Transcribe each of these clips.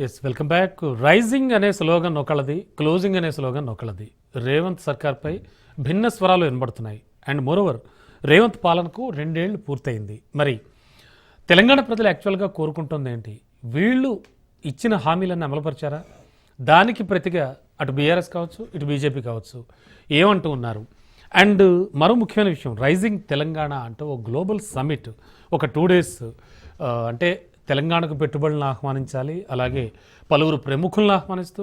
Yes welcome back. Rising అనే slogan ఒకళ్ళది, closing అనే స్లోగన్ ఒకళ్ళది. రేవంత్ సర్కార్పై భిన్న స్వరాలు వినబడుతున్నాయి. అండ్ మోరోవర్ రేవంత్ పాలనకు 2 ఏళ్ళు పూర్తయింది. మరి తెలంగాణ ప్రజలు యాక్చువల్గా కోరుకుంటుంది ఏంటి? వీళ్ళు ఇచ్చిన హామీలన్నీ అమలుపరిచారా? దానికి ప్రతిగా అటు బీఆర్ఎస్ కావచ్చు, ఇటు బీజేపీ కావచ్చు ఏమంటూ ఉన్నారు? అండ్ మరో ముఖ్యమైన విషయం, రైజింగ్ తెలంగాణ అంటూ ఒక గ్లోబల్ సమ్మిట్ ఒక 2 days అంటే తెలంగాణకు పెట్టుబడులను ఆహ్వానించాలి, అలాగే పలువురు ప్రముఖులను ఆహ్వానిస్తూ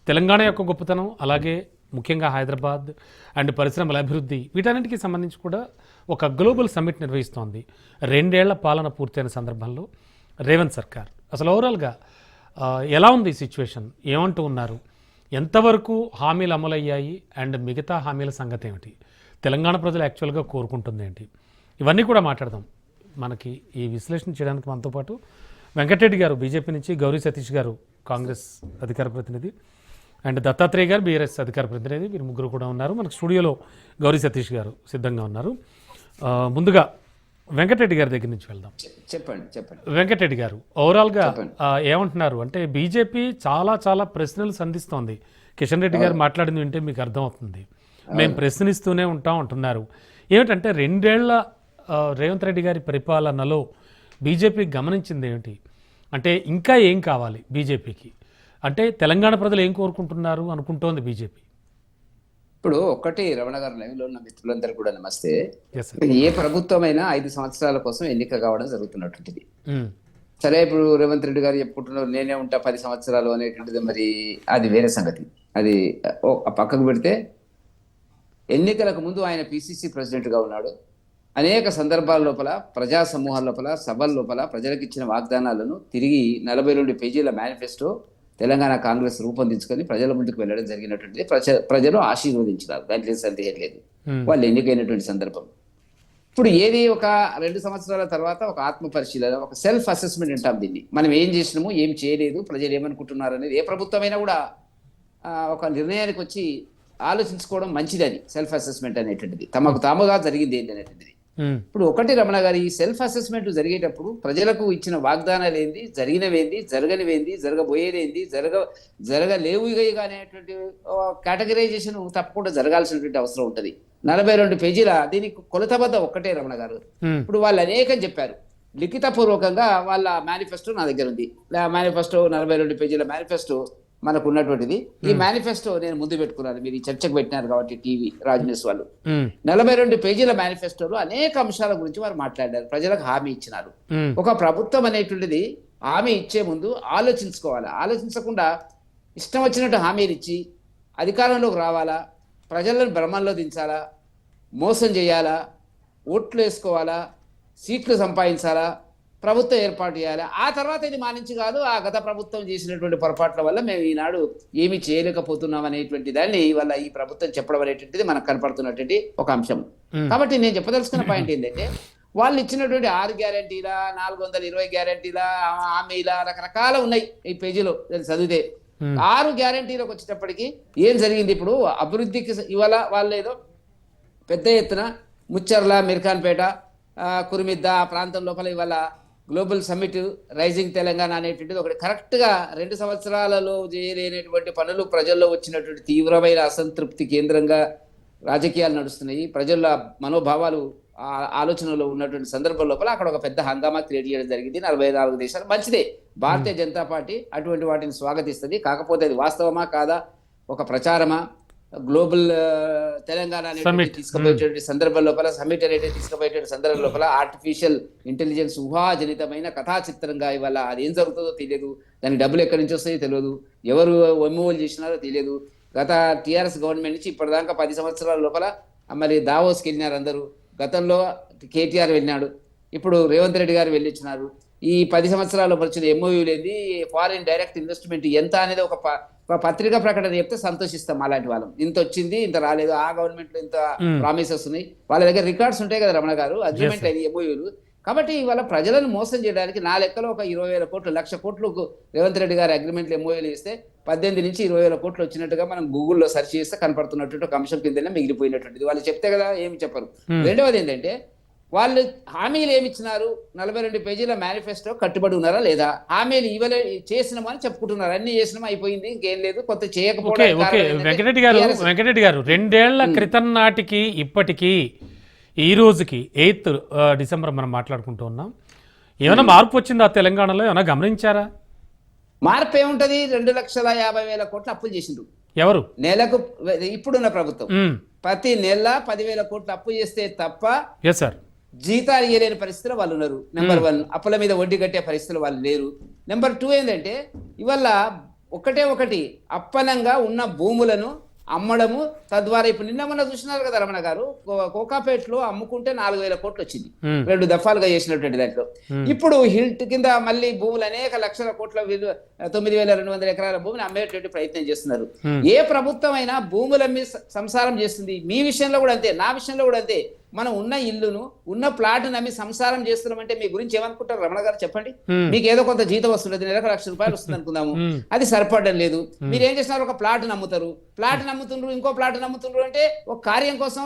తెలంగాణ యొక్క గొప్పతనం, అలాగే ముఖ్యంగా హైదరాబాద్ అండ్ పరిశ్రమల అభివృద్ధి, వీటన్నిటికీ సంబంధించి కూడా ఒక గ్లోబల్ సమ్మిట్ నిర్వహిస్తోంది 2 ఏళ్ల పాలన పూర్తయిన సందర్భంలో రేవంత్ సర్కార్. అసలు ఓవరాల్గా ఎలా ఉంది ఈ సిచ్యువేషన్? ఏమంటూ ఉన్నారు? ఎంతవరకు హామీలు అమలయ్యాయి? అండ్ మిగతా హామీల సంగతి ఏమిటి? తెలంగాణ ప్రజలు యాక్చువల్గా కోరుకుంటుంది ఏంటి? ఇవన్నీ కూడా మాట్లాడదాం. మనకి ఈ విశ్లేషణ చేయడానికి మనతో పాటు వెంకటరెడ్డి గారు బీజేపీ నుంచి, గౌరీ సతీష్ గారు కాంగ్రెస్ అధికార ప్రతినిధి, అండ్ దత్తాత్రేయ గారు బీఆర్ఎస్ అధికార ప్రతినిధి, వీరు ముగ్గురు కూడా ఉన్నారు. మనకు స్టూడియోలో గౌరీ సతీష్ గారు సిద్ధంగా ఉన్నారు. ముందుగా వెంకటరెడ్డి గారి దగ్గర నుంచి వెళ్దాం. చెప్పండి. వెంకటరెడ్డి గారు, ఓవరాల్గా ఏమంటున్నారు అంటే బీజేపీ చాలా ప్రశ్నలు సంధిస్తోంది. కిషన్ రెడ్డి గారు మాట్లాడింది వింటే మీకు అర్థమవుతుంది. మేము ప్రశ్నిస్తూనే ఉంటాం అంటున్నారు. ఏమిటంటే 2 ఏళ్ల రేవంత్ రెడ్డి గారి పరిపాలనలో బీజేపీ గమనించింది ఏమిటి? అంటే ఇంకా ఏం కావాలి బీజేపీకి? అంటే తెలంగాణ ప్రజలు ఏం కోరుకుంటున్నారు అనుకుంటోంది బీజేపీ? ఇప్పుడు ఒకటి రమణ గారు, లైవ్లో ఉన్న మిత్రులందరూ కూడా నమస్తే. ఏ ప్రభుత్వమైనా 5 సంవత్సరాల కోసం ఎన్నిక కావడం జరుగుతున్నటువంటిది. సరే, ఇప్పుడు రేవంత్ రెడ్డి గారు చెప్పుకుంటున్నారు నేనే ఉంటా 10 సంవత్సరాలు అనేటువంటిది, మరి అది వేరే సంగతి. అది పక్కకు పెడితే, ఎన్నికలకు ముందు ఆయన పిసిసి ప్రెసిడెంట్గా ఉన్నాడు. అనేక సందర్భాల లోపల, ప్రజా సమూహాల లోపల, సభల లోపల ప్రజలకు ఇచ్చిన వాగ్దానాలను తిరిగి 42 పేజీల మేనిఫెస్టో తెలంగాణ కాంగ్రెస్ రూపొందించుకొని ప్రజల ముందుకు వెళ్ళడం జరిగినటువంటిది. ప్రజలు ఆశీర్వదించినారు, దాంట్లో సందేహం లేదు. వాళ్ళు ఎన్నికైనటువంటి సందర్భం. ఇప్పుడు ఏది ఒక 2 సంవత్సరాల తర్వాత ఒక ఆత్మ పరిశీలన, ఒక సెల్ఫ్ అసెస్మెంట్ అంటాం దీన్ని. మనం ఏం చేసినాము, ఏం చేయలేదు, ప్రజలు ఏమనుకుంటున్నారు అనేది ఏ ప్రభుత్వమైనా కూడా ఒక నిర్ణయానికి వచ్చి ఆలోచించుకోవడం మంచిది. అది సెల్ఫ్ అసెస్మెంట్ అనేటువంటిది, తమకు తాముగా జరిగింది ఏంటి అనేటువంటిది. ఇప్పుడు ఒకటి రమణ గారి, ఈ సెల్ఫ్ అసెస్మెంట్ జరిగేటప్పుడు ప్రజలకు ఇచ్చిన వాగ్దానాలు ఏంది, జరిగినవేంది, జరగనివేంది, జరగబోయేదేంది, జరగలేవు అనేటువంటి కేటగరైజేషన్ తప్పకుండా జరగాల్సినటువంటి అవసరం ఉంటుంది. 42 పేజీల దీనికి కొలతబద్ద ఒక్కటే రమణ గారు. ఇప్పుడు వాళ్ళు అనేకం చెప్పారు లిఖిత పూర్వకంగా. వాళ్ళ మేనిఫెస్టో నా దగ్గర ఉంది. మేనిఫెస్టో 42 పేజీల మేనిఫెస్టో మనకు ఉన్నటువంటిది. ఈ మేనిఫెస్టో నేను ముందు పెట్టుకున్నాను, మీరు ఈ చర్చకు పెట్టినారు కాబట్టి టీవీ రాజ్ న్యూస్ వాళ్ళు. 42 పేజీల మేనిఫెస్టోలో అనేక అంశాల గురించి వారు మాట్లాడారు, ప్రజలకు హామీ ఇచ్చినారు. ఒక ప్రభుత్వం అనేటువంటిది హామీ ఇచ్చే ముందు ఆలోచించుకోవాలి. ఆలోచించకుండా ఇష్టం వచ్చినట్టు హామీలు ఇచ్చి అధికారంలోకి రావాలా, ప్రజలను భ్రమంలో దించాలా, మోసం చేయాలా, ఓట్లు వేసుకోవాలా, సీట్లు సంపాదించాలా, ప్రభుత్వం ఏర్పాటు చేయాలి. ఆ తర్వాత ఇది మానించి కాదు, ఆ గత ప్రభుత్వం చేసినటువంటి పొరపాట్ల వల్ల మేము ఈనాడు ఏమి చేయలేకపోతున్నాం అనేటువంటి దాన్ని వల్ల ఈ ప్రభుత్వం చెప్పడం అనేటువంటిది మనకు కనపడుతున్నటువంటి ఒక అంశం. కాబట్టి నేను చెప్పదలుచుకున్న పాయింట్ ఏంటంటే, వాళ్ళు ఇచ్చినటువంటి 6 గ్యారంటీల, 420 గ్యారంటీల, హామీల రకరకాల ఉన్నాయి ఈ పేజీలో చదివితే. 6 గ్యారంటీలకు వచ్చేటప్పటికి ఏం జరిగింది? ఇప్పుడు అభివృద్ధికి ఇవాళ వాళ్ళు ఏదో పెద్ద ఎత్తున ముచ్చర్ల, మిర్ఖాన్పేట, కురిమిద్ద ఆ ప్రాంతం లోపల ఇవాళ గ్లోబల్ సమ్మిట్ రైజింగ్ తెలంగాణ అనేటువంటిది ఒకటి కరెక్ట్గా 2 సంవత్సరాలలో చేయలేనటువంటి పనులు, ప్రజల్లో వచ్చినటువంటి తీవ్రమైన అసంతృప్తి కేంద్రంగా రాజకీయాలు నడుస్తున్నాయి. ప్రజల మనోభావాలు ఆలోచనలో ఉన్నటువంటి సందర్భం లోపల అక్కడ ఒక పెద్ద హంగామా క్రియేట్ చేయడం జరిగింది. 44 దేశాలు మంచిదే, భారతీయ జనతా పార్టీ అటువంటి వాటిని స్వాగతిస్తుంది. కాకపోతే అది వాస్తవమా కాదా, ఒక ప్రచారమా, గ్లోబల్ తెలంగాణ అనేది తీసుకుపోయేటువంటి సందర్భం లోపల, సమ్మిట్ అనేది తీసుకుపోయేటువంటి సందర్భం లోపల ఆర్టిఫిషియల్ ఇంటెలిజెన్స్ ఊహాజనితమైన కథాచిత్రంగా ఇవాళ అది ఏం జరుగుతుందో తెలియదు, దానికి డబ్బులు ఎక్కడి నుంచి వస్తాయో తెలియదు, ఎవరు ఎంఓలు చేసినారో తెలియదు. గత టీఆర్ఎస్ గవర్నమెంట్ నుంచి ఇప్పటిదాకా 10 సంవత్సరాల లోపల మరి దావోస్కి వెళ్ళినారు అందరూ. గతంలో కేటీఆర్ వెళ్ళినాడు, ఇప్పుడు రేవంత్ రెడ్డి గారు వెళ్ళిచ్చినారు. ఈ 10 సంవత్సరాల్లో వచ్చిన ఎంఓయూలు ఏంది, ఫారిన్ డైరెక్ట్ ఇన్వెస్ట్మెంట్ ఎంత అనేది ఒక పత్రికా ప్రకటన చెప్తే సంతోషిస్తాం. అలాంటి వాళ్ళం ఇంత వచ్చింది, ఇంత రాలేదు, ఆ గవర్నమెంట్ లో ఇంత ప్రామిసెస్ ఉన్నాయి, వాళ్ళ దగ్గర రికార్డ్స్ ఉంటాయి కదా రమణ గారు, అగ్రిమెంట్ అయింది ఎంఓయూలు. కాబట్టి ఇవాళ ప్రజలను మోసం చేయడానికి నా లెక్కలో ఒక 20,000 కోట్లు, 1,00,000 కోట్లకు రేవంత్ రెడ్డి గారి అగ్రిమెంట్లు ఎంఓయూలు ఇస్తే 18 నుంచి 20,000 కోట్లు వచ్చినట్టుగా మనం గూగుల్లో సెర్చ్ చేస్తే కనపడుతున్నట్టు ఒక అంశం కిందనే మిగిలిపోయినటువంటిది. వాళ్ళు చెప్తే కదా ఏమి చెప్పరు. రెండవది ఏంటంటే, వాళ్ళు హామీలు ఏమి ఇచ్చినారు? 42 పేజీల మేనిఫెస్టో కట్టుబడి ఉన్నారా లేదా? హామీలు ఇవ్వలే, చేసినామని చెప్పుకుంటున్నారు. అన్ని చేసినాం, అయిపోయింది, ఇంకేం లేదు, కొత్త ఓకే చేయకపోవడం. ఓకే వెంకటరెడ్డి గారు 2 ఏళ్ల క్రితం నాటికి ఇప్పటికీ ఈ రోజుకి 8th డిసెంబర్ మనం మాట్లాడుకుంటూ ఉన్నాం. ఏమైనా మార్పు వచ్చిందా తెలంగాణలో? ఏమైనా గమనించారా? మార్పు ఏముంటది? 2,50,000 కోట్ల అప్పులు చేసిండ్రు ఎవరు? నెలకు. ఇప్పుడున్న ప్రభుత్వం మ్మ్. ప్రతి నెల 10,000 కోట్లు అప్పు చేస్తే తప్ప ఎస్ సార్. జీతాలు ఇవ్వలేని పరిస్థితులు వాళ్ళు ఉన్నారు. నెంబర్ 1, అప్పుల మీద వడ్డీ కట్టే పరిస్థితులు వాళ్ళు లేరు. నెంబర్ 2 ఏంటంటే ఇవాళ ఒకటి అప్పనంగా ఉన్న భూములను అమ్మడము, తద్వారా ఇప్పుడు నిన్న మొన్న చూసినారు కదా రమణ గారు, కోకాపేటలో అమ్ముకుంటే 4,000 కోట్లు వచ్చింది, 2 దఫాలుగా చేసినటువంటి దాంట్లో. ఇప్పుడు హిల్ట్ కింద మళ్ళీ భూములు అనేక లక్షల కోట్ల విలువ 9,200 ఎకరాల భూమిని అమ్మేటువంటి ప్రయత్నం చేస్తున్నారు. ఏ ప్రభుత్వం అయినా భూములమ్మి సంసారం చేస్తుంది. మీ విషయంలో కూడా అంతే, నా విషయంలో కూడా అంతే. మనం ఉన్న ఇల్లును, ఉన్న ప్లాట్ నమ్మి సంసారం చేస్తున్నామంటే మీ గురించి ఏమనుకుంటారు రమణ గారు? చెప్పండి. మీకు ఏదో కొంత జీతం వస్తుంది, నెలకు 1,00,000 రూపాయలు వస్తుంది అనుకుందాము, అది సరిపడడం లేదు. మీరు ఏం చేస్తున్నారు? ఒక ప్లాట్ నమ్ముతారు, ప్లాట్ నమ్ముతుండ్రు, ఇంకో ప్లాట్ నమ్ముతుండ్రు. అంటే ఒక కార్యం కోసం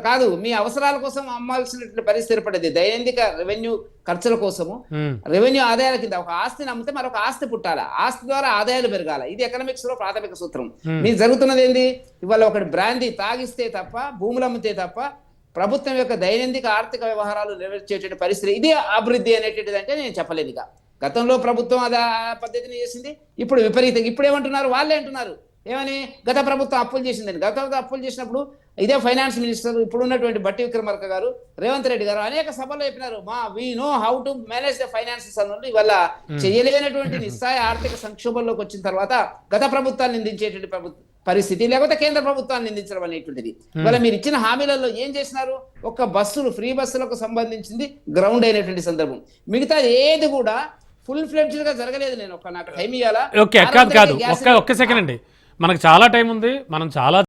కాదు, మీ అవసరాల కోసం అమ్మాల్సినటువంటి పరిస్థితి ఏర్పడేది. దైనందిక రెవెన్యూ ఖర్చుల కోసము, రెవెన్యూ ఆదాయాల కింద ఒక ఆస్తిని అమ్మితే మరొక ఆస్తి పుట్టాల, ఆస్తి ద్వారా ఆదాయాలు పెరగాల. ఇది ఎకనామిక్స్ లో ప్రాథమిక సూత్రం. మీకు జరుగుతున్నది ఏంది? ఇవాళ ఒకటి బ్రాందీ తాగిస్తే తప్ప, భూములు అమ్మితే తప్ప ప్రభుత్వం యొక్క దైనందిక ఆర్థిక వ్యవహారాలు నెరవేర్చేటువంటి పరిస్థితి. ఇది అభివృద్ధి అనేటువంటిది అంటే నేను చెప్పలేదు. ఇక గతంలో ప్రభుత్వం అది పద్ధతిని చేసింది, ఇప్పుడు విపరీతంగా. ఇప్పుడు ఏమంటున్నారు? వాళ్ళే అంటున్నారు ఏమని? గత ప్రభుత్వం అప్పులు చేసిందని. గత అప్పులు చేసినప్పుడు ఇదే ఫైనాన్స్ మినిస్టర్ ఇప్పుడు ఉన్నటువంటి బట్టి విక్రమార్క గారు, రేవంత్ రెడ్డి గారు అనేక సభల్లో చెప్పినారు, we know how to manage the finances అన్నది. ఇవాళ చేయలేనటువంటి నిస్సాయ ఆర్థిక సంక్షోభంలోకి వచ్చిన తర్వాత గత ప్రభుత్వాన్ని నిందించేటువంటి పరిస్థితి, లేకపోతే కేంద్ర ప్రభుత్వాన్ని నిందించడం అనేటువంటిది. ఇవాళ మీరు ఇచ్చిన హామీలలో ఏం చేసినారు? ఒక్క బస్సులు, ఫ్రీ బస్సులకు సంబంధించింది గ్రౌండ్ అయినటువంటి సందర్భం. మిగతా ఏది కూడా ఫుల్ ఫ్లెడ్జ్డ్ గా జరగలేదు. నేను నాకు టైం ఇవ్వాలా? ఓకే కాదు ఒక్క సెకండ్ అండి, మనకు చాలా టైం ఉంది, మనం చాలా